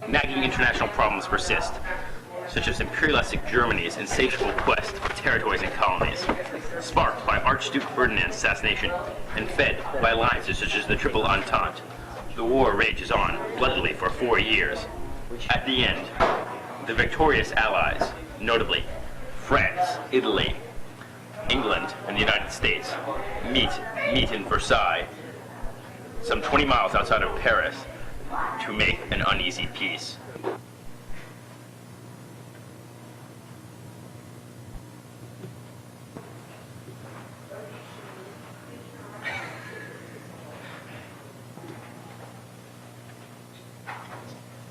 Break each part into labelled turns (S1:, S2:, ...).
S1: nagging international problems persist, such as imperialistic Germany's insatiable quest for territories and colonies, sparked by Archduke Ferdinand's assassination and fed by alliances such as the Triple Entente. The war rages on bloodily for 4 years. At the end, the victorious allies, notably France, Italy, England, and the United States, meet in Versailles, some 20 miles outside of Paris, to make an uneasy peace.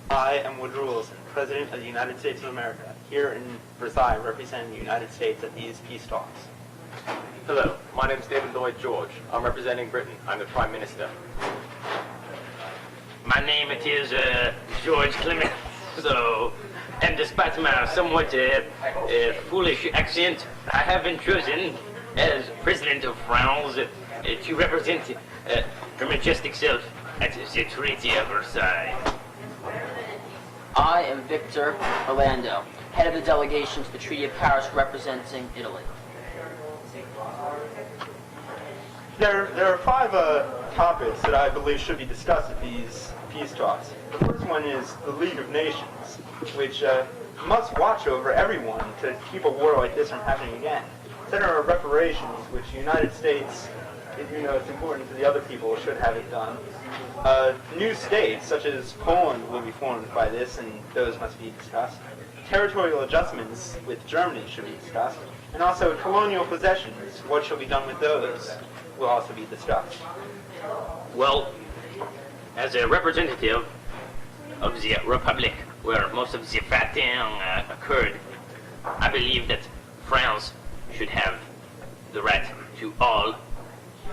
S2: I am Woodrow Wilson, President of the United States of America, here in Versailles representing the United States at these peace talks.
S3: Hello, my name is David Lloyd George. I'm representing Britain. I'm the Prime Minister.
S4: My name it is George Clement. So, and despite my somewhat foolish accent, I have been chosen as President of France to represent her majestic self at the Treaty of Versailles.
S5: I am Victor Orlando, head of the delegation to the Treaty of Paris representing Italy.
S2: There are 5 topics that I believe should be discussed at these peace talks. The first one is the League of Nations, which must watch over everyone to keep a war like this from happening again. Then there are reparations, which the United States, even though it's important to the other people, should have it done. New states, such as Poland, will be formed by this, and those must be discussed. Territorial adjustments with Germany should be discussed. And also colonial possessions, what shall be done with those, will also be discussed.
S4: Well, as a representative of the republic where most of the fighting occurred, I believe that France should have the right to all,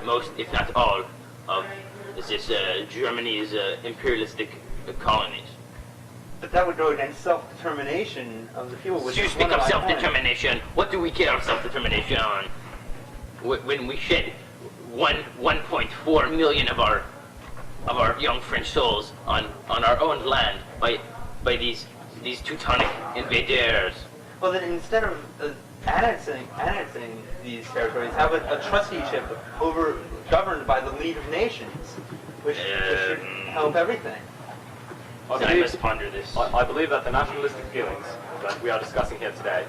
S4: most if not all, of this Germany's imperialistic colonies.
S2: But that would go against self-determination of the people.
S4: You speak of self-determination. What do we care of self-determination when we shed 1.4 million of our young French souls on our own land by these Teutonic invaders?
S2: Well, then instead of annexing these territories, have a trusteeship governed by the League of Nations, which should help everything.
S4: I must ponder this.
S3: I believe that the nationalistic feelings that we are discussing here today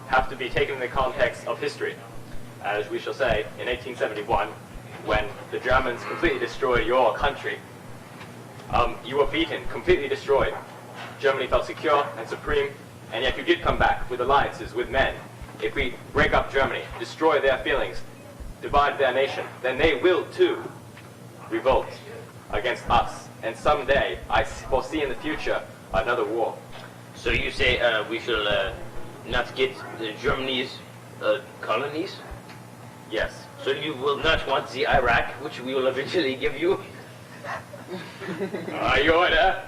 S3: have to be taken in the context of history. As we shall say, in 1871, when the Germans completely destroyed your country, you were beaten, completely destroyed. Germany felt secure and supreme, and yet you did come back with alliances with men. If we break up Germany, destroy their feelings, divide their nation, then they will too revolt against us. And someday, I foresee in the future, another war.
S4: So you say we shall not get Germany's colonies?
S3: Yes.
S4: So you will not want the Iraq, which we will eventually give you?
S3: You order.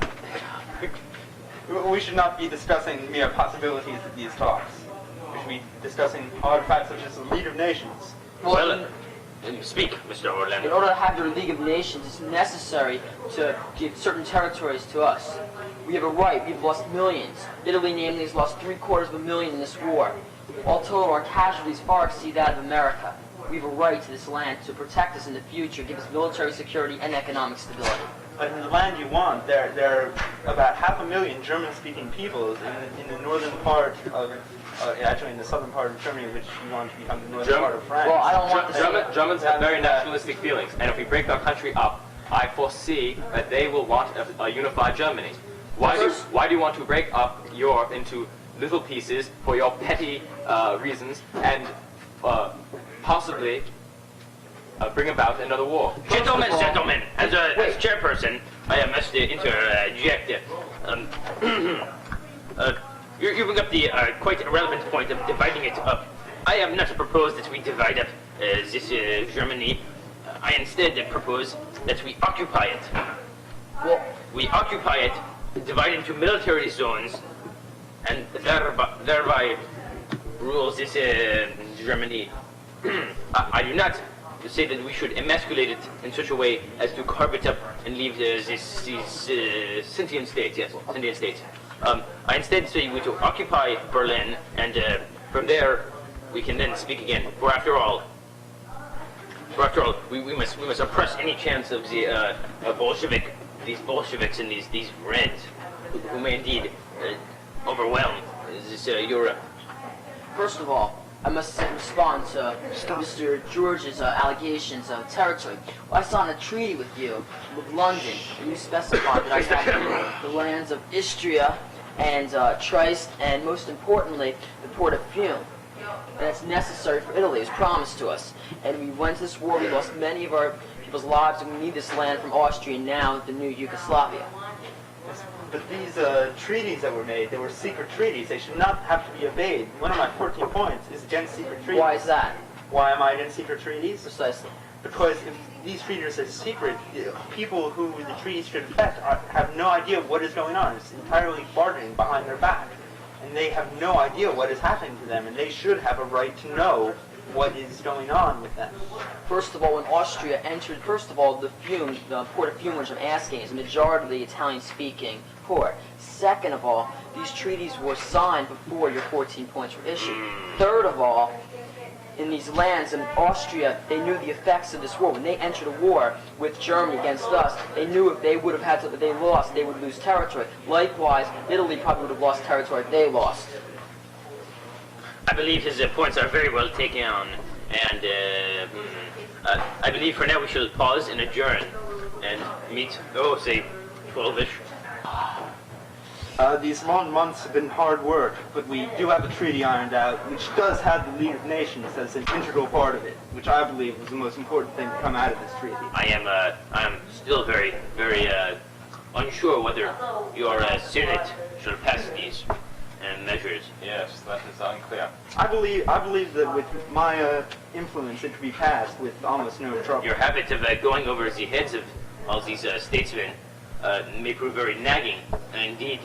S2: We should not be discussing mere possibilities at these talks. We should be discussing hard facts such as the League of Nations.
S4: Well, speak, Mr. Orlando.
S5: In order to have your League of Nations, it's necessary to give certain territories to us. We have a right. We've lost millions. Italy, namely, has lost 750,000 in this war. All total, our casualties far exceed that of America. We have a right to this land to protect us in the future, give us military security and economic stability.
S2: But in the land you want, there are about 500,000 German-speaking peoples in the northern part of, actually in the southern part of Germany, which you want to become the northern part of France.
S5: Well, I don't want
S3: Germans have very nationalistic feelings, and if we break our country up, I foresee that they will want a unified Germany. Why do you want to break up Europe into little pieces for your petty reasons and possibly bring about another war?
S4: Gentlemen, as chairperson, I must interject. You bring up the quite relevant point of dividing it up. I have not proposed that we divide up this Germany. I instead propose that we occupy it. Well, we occupy it, divide into military zones, and thereby rules this Germany. I do not say that we should emasculate it in such a way as to carve it up and leave these sentient states. Yes, sentient states. I instead say we to occupy Berlin, and from there we can then speak again. For after all, we must oppress any chance of the these Bolsheviks and these Reds, who may indeed overwhelm this Europe.
S5: First of all, I must respond to Mr. George's allegations of territory. Well, I signed a treaty with you, with London, and you specified that I had the lands of Istria and Trieste, and most importantly, the port of Fiume. And that's necessary for Italy, as promised to us. And we went to this war, we lost many of our people's lives, and we need this land from Austria now, the new Yugoslavia.
S2: But these treaties that were made, they were secret treaties. They should not have to be obeyed. One of my 14 points is against secret treaties.
S5: Why is that?
S2: Why am I against secret treaties?
S5: Precisely.
S2: Because if these treaties are secret, people who the treaties should affect have no idea what is going on. It's entirely bargaining behind their back. And they have no idea what is happening to them, and they should have a right to know what is going on with them.
S5: First of all, when Austria entered, the port of Fiume, which I'm asking, is majority Italian-speaking port. Second of all, these treaties were signed before your 14 points were issued. Third of all, in these lands in Austria, they knew the effects of this war. When they entered a war with Germany against us, they knew if they would have had to, if they lost, they would lose territory. Likewise, Italy probably would have lost territory if they lost.
S4: I believe his points are very well taken on, and I believe for now we shall pause and adjourn and meet, say, 12-ish.
S2: These long months have been hard work, but we do have a treaty ironed out, which does have the League of Nations as an integral part of it, which I believe was the most important thing to come out of this treaty.
S4: I am still very, very unsure whether your Senate shall pass these measures.
S3: Yes, that is unclear.
S2: I believe that with my influence, it could be passed with almost no trouble.
S4: Your habit of going over the heads of all these statesmen may prove very nagging, and indeed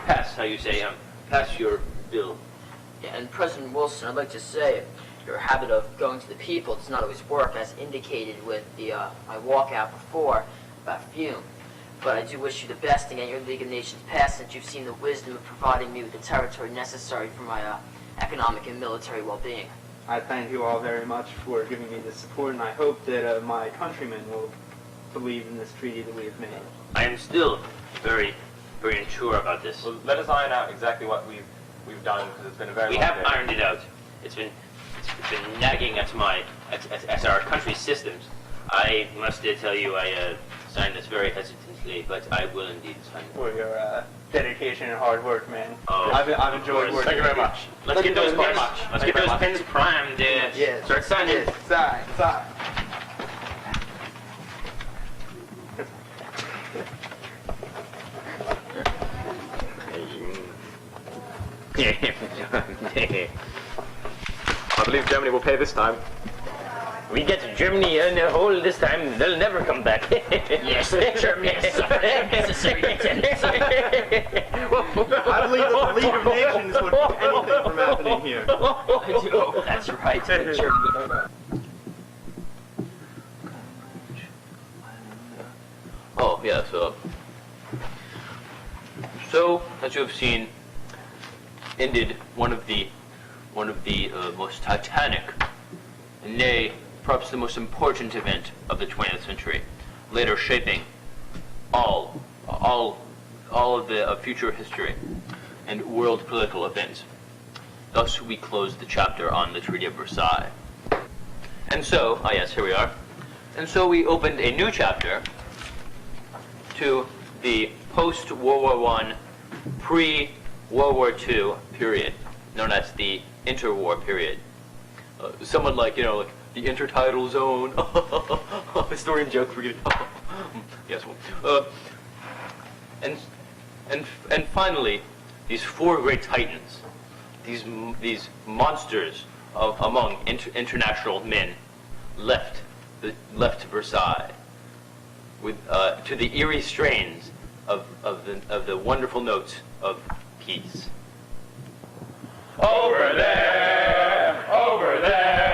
S4: pass your bill.
S5: Yeah, and President Wilson, I'd like to say, your habit of going to the people does not always work, as indicated with my walkout before about Fiume. But I do wish you the best in getting your League of Nations passed, since you've seen the wisdom of providing me with the territory necessary for my economic and military well-being.
S2: I thank you all very much for giving me this support, and I hope that my countrymen will believe in this treaty that we have made.
S4: I am still very, very unsure about this.
S3: Well, let us iron out exactly what we've done, because it's been a very long day.
S4: We have ironed it out. It's been nagging at our country's systems. I must tell you, I signed this very hesitantly, but I will indeed sign it.
S2: For your dedication and hard work, man.
S4: Oh,
S2: I've enjoyed working.
S3: Thank you very much.
S4: Let's get those pens. Let's get those pens primed.
S2: Yes.
S4: Start signing.
S2: Yes. Sign.
S3: I believe Germany will pay this time.
S4: We get Germany in a hole this time, they'll never come back. Yes, Germany has suffered unnecessary detention.
S2: I believe that the League of Nations would keep anything from happening here.
S5: I do. That's right. Germany.
S4: Oh, yeah, so as you have seen, ended one of the most titanic, nay, perhaps the most important event of the 20th century, later shaping all of the future history and world political events. Thus, we close the chapter on the Treaty of Versailles. And so, yes, here we are. And so we opened a new chapter to the post-World War I, pre-World War II period, known as the interwar period. Somewhat like, like the intertidal zone. Historian joke, forget it. Yes, well. And finally, these four great titans, these monsters among international men, left Versailles with to the eerie strains of the wonderful notes of peace.
S3: Over there, over there.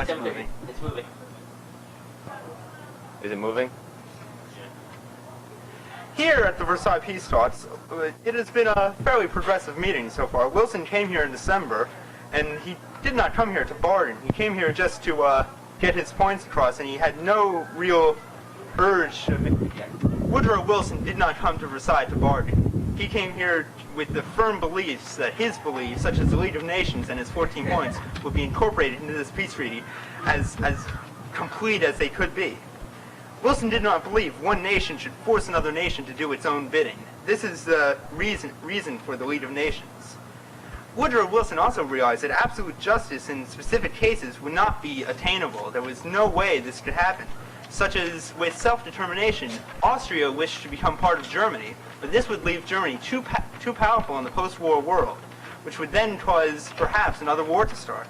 S2: it's moving.
S5: It's moving.
S3: Is it moving?
S2: Here at the Versailles Peace Talks, it has been a fairly progressive meeting so far. Wilson came here in December, and he did not come here to bargain. He came here just to get his points across, and he had no real urge. Woodrow Wilson did not come to Versailles to bargain. He came here with the firm beliefs that his beliefs, such as the League of Nations and his 14 points, would be incorporated into this peace treaty as complete as they could be. Wilson did not believe one nation should force another nation to do its own bidding. This is the reason for the League of Nations. Woodrow Wilson also realized that absolute justice in specific cases would not be attainable. There was no way this could happen. Such as with self-determination, Austria wished to become part of Germany, but this would leave Germany too powerful in the post-war world, which would then cause perhaps another war to start.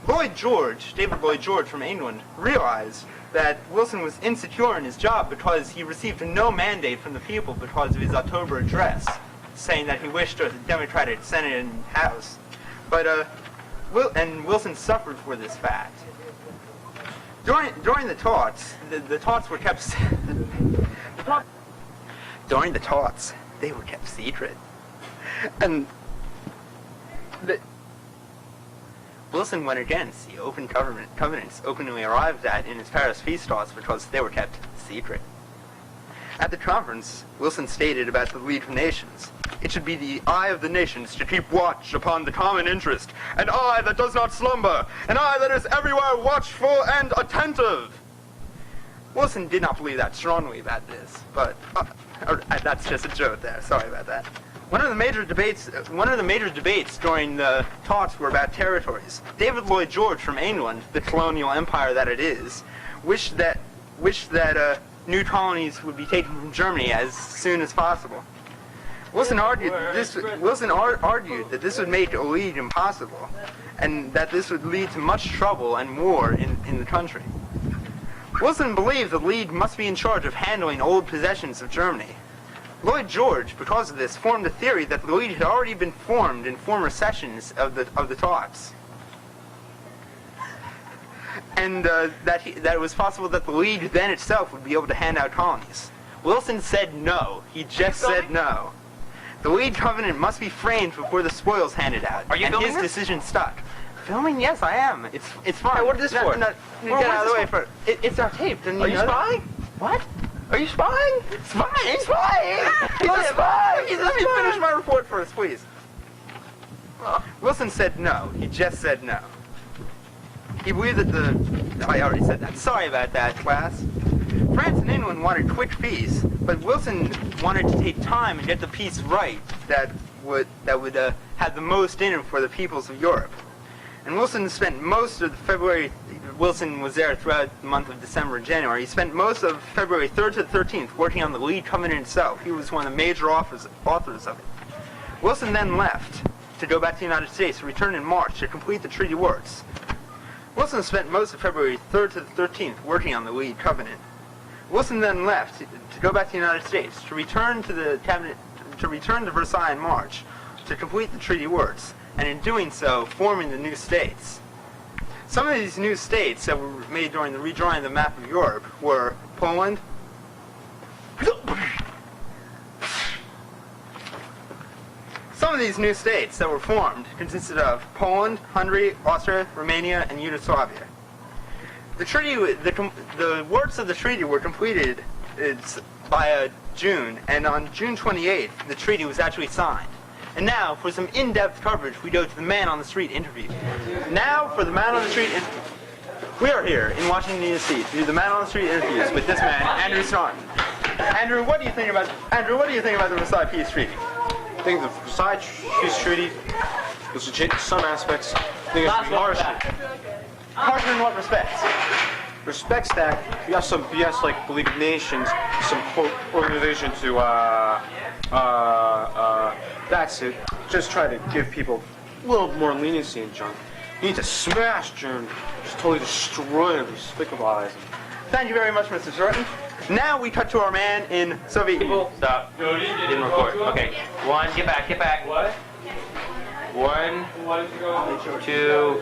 S2: David Lloyd George from England, realized that Wilson was insecure in his job because he received no mandate from the people because of his October address, saying that he wished a Democratic Senate and House. But Wilson suffered for this fact. During the talks, the talks were kept. During the talks, they were kept secret, and Wilson went against the open covenants openly arrived at in his Paris peace talks because they were kept secret. At the conference, Wilson stated about the League of Nations, "It should be the eye of the nations to keep watch upon the common interest, an eye that does not slumber, an eye that is everywhere watchful and attentive." Wilson did not believe that strongly about this, but that's just a joke there. Sorry about that. One of the major debates during the talks were about territories. David Lloyd George from England, the colonial empire that it is, wished that new colonies would be taken from Germany as soon as possible. Wilson argued that this would make a league impossible, and that this would lead to much trouble and war in the country. Wilson believed the League must be in charge of handling old possessions of Germany. Lloyd George, because of this, formed a theory that the League had already been formed in former sessions of the talks, and that it was possible that the League then itself would be able to hand out colonies. Wilson said no. He just said no. The League covenant must be framed before the spoils handed out.
S1: Are you
S2: and
S1: filming
S2: his
S1: this?
S2: Filming? Yes, I am. It's fine.
S1: Hey, what is this for?
S2: Get out of the way for it. It's our tape.
S1: Are you spying?
S2: What?
S1: Are you spying?
S2: Spying? Spying? He's a spy! Let me finish my report first, please. Wilson said no. He just said no. He believed that I already said that. Sorry about that, class. France and England wanted quick peace, but Wilson wanted to take time and get the peace right that would have the most in it for the peoples of Europe. And Wilson spent most of February. Wilson was there throughout the month of December and January. He spent most of February 3rd to the 13th working on the League Covenant itself. He was one of the major authors of it. Wilson then left to go back to the United States, to return in March to complete the treaty works. Wilson spent most of February 3rd to the 13th working on the League Covenant. Wilson then left to go back to the United States, to return to Versailles in March to complete the treaty works, and in doing so, forming the new states. Some of these new states that were made during the redrawing of the map of Europe were Poland, some of these new states that were formed consisted of Poland, Hungary, Austria, Romania, and Yugoslavia. The works of the treaty were completed by June, and on June 28th, the treaty was actually signed. And now, for some in-depth coverage, we go to the Man on the Street interview. Now, for the Man on the Street interview. We are here in Washington, D.C. to do the Man on the Street interviews with this man, Andrew Staunton. Andrew, what do you think about the Versailles Peace Treaty?
S6: I think the Versailles Peace Treaty was legit in some aspects. I think it's harsh.
S2: Harsher in what respects?
S6: Respects that you have some BS like the League of Nations, some quote organization to that's it. Just try to give people a little more leniency and junk. You need to smash Germany, just totally destroy them, despicabilize them.
S2: Thank you very much, Mr. Staunton. Now we cut to our man in Soviet Union.
S1: Stop. Didn't record. Okay. One, get back. What?
S3: 1, 2,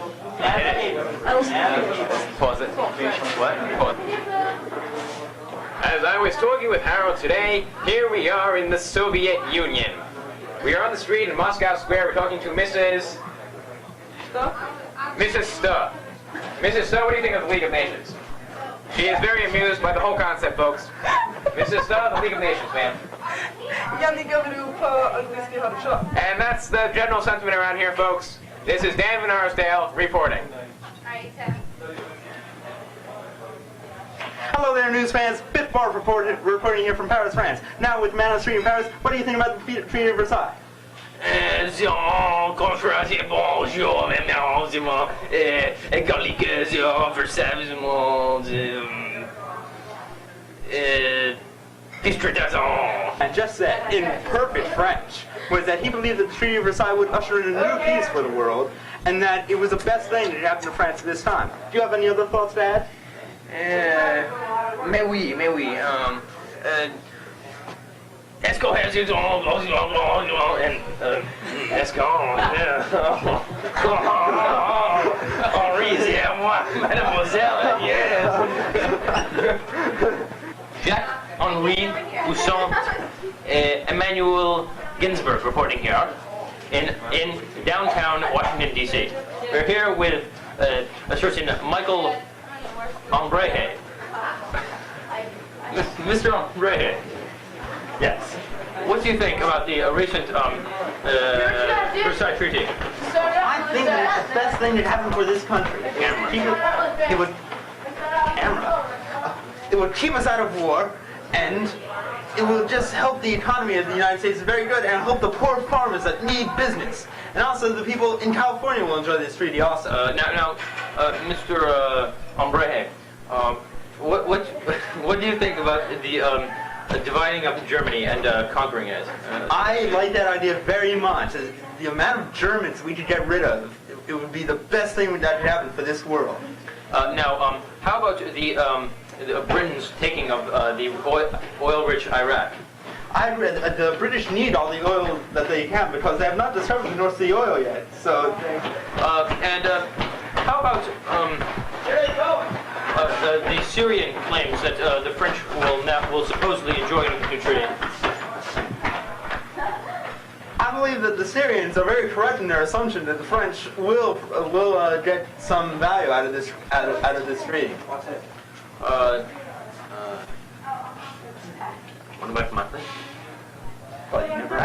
S3: pause it. What? Pause. As I was talking with Harold today, here we are in the Soviet Union. We are on the street in Moscow Square. We're talking to Mrs. Stuh. Mrs. Stuh, what do you think of the League of Nations? She is very amused by the whole concept, folks. Mrs. Stuh, the League of Nations, ma'am. And that's the general sentiment around here, folks. This is Dan Van Arsdale reporting.
S2: Hello there, news fans. Biff Barr reporting here from Paris, France. Now with Man on the Street in Paris, what do you think about the Treaty of Versailles?
S4: Bonjour, malheureusement,
S2: And just said, in perfect French, was that he believed that the Treaty of Versailles would usher in a new peace for the world, and that it was the best thing that happened to France at this time. Do you have any other thoughts to add?
S4: Mais oui. Est-ce qu'on has his own and est-ce qu'on Henri, c'est à moi, mademoiselle, yes. Jacques-Henri Poussin, Emmanuel Ginsberg reporting here in downtown Washington, D.C. We're here with a certain Michael Ambrehe. Mr. Ambrehe. Yes. What do you think about the recent Versailles Treaty?
S2: I think that it's the best thing that happened for this country. It would keep us out of war, and it will just help the economy of the United States very good, and help the poor farmers that need business. And also the people in California will enjoy this treaty also.
S4: Mr. Ambrehe, what do you think about the dividing up Germany and conquering it?
S2: I like that idea very much. The amount of Germans we could get rid of, it would be the best thing that could happen for this world.
S4: How about the Britain's taking of the oil-rich Iraq?
S2: I read the British need all the oil that they can because they have not discovered the North Sea oil yet. So,
S4: how about the Syrian claims that the French will supposedly enjoy the new treaty?
S2: I believe that the Syrians are very correct in their assumption that the French will get some value out of this treaty.
S4: What about monthly?
S2: But you never